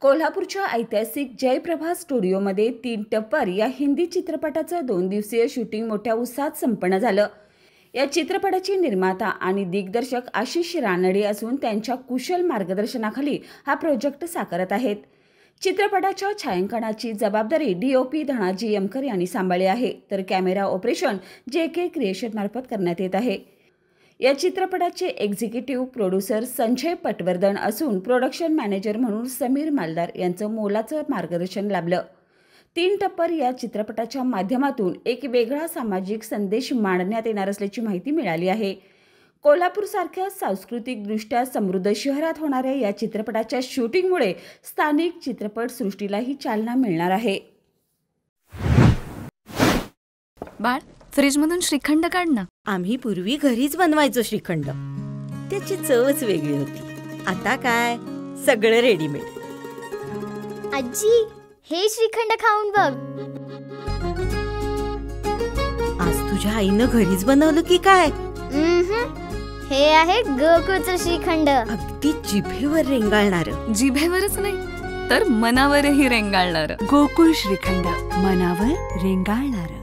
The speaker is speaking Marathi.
कोल्हापूरच्या ऐतिहासिक जयप्रभा स्टुडिओमध्ये 3 टप्पर या हिंदी चित्रपटाचं 2 दिवसीय शूटिंग मोठ्या उत्साहात संपन्न झालं. या चित्रपटाचे निर्माता आणि दिग्दर्शक आशिष रानडे असून त्यांच्या कुशल मार्गदर्शनाखाली हा प्रोजेक्ट साकारत आहेत. चित्रपटाच्या छायांकनाची जबाबदारी DOP धनाजी यमकर यांनी सांभाळली आहे, तर कॅमेरा ऑपरेशन JK क्रिएशन मार्फत करण्यात येत आहे. या चित्रपटाचे एक्झिक्युटिव्ह प्रोड्युसर संजय पटवर्धन असून प्रोडक्शन मॅनेजर म्हणून समीर मालदार यांचं मोलाचं मार्गदर्शन लाभलं. 3 टप्पर या चित्रपटाच्या माध्यमातून एक वेगळा सामाजिक संदेश मांडण्यात येणार असल्याची माहिती मिळाली आहे. कोल्हापूरसारख्या सांस्कृतिकदृष्ट्या समृद्ध शहरात होणाऱ्या या चित्रपटाच्या शूटिंगमुळे स्थानिक चित्रपट सृष्टीलाही चालना मिळणार आहे. बाळ, फ्रीजमधून श्रीखंड काढ ना. आम्ही पूर्वी घरीच बनवायचो श्रीखंड. त्याची चवच वेगळी होती. आता काय सगळं रेडीमेड. आजी, हे श्रीखंड खाऊन बघ. आज तुझ्या आईनं घरीच बनवलं की काय? हे आहे गोकुळचं श्रीखंड. अगदी जिभेवर रेंगाळणार. जिभेवरच नाही तर मनावरही रेंगाळणार. गोकुळ श्रीखंड, मनावर रेंगाळणार.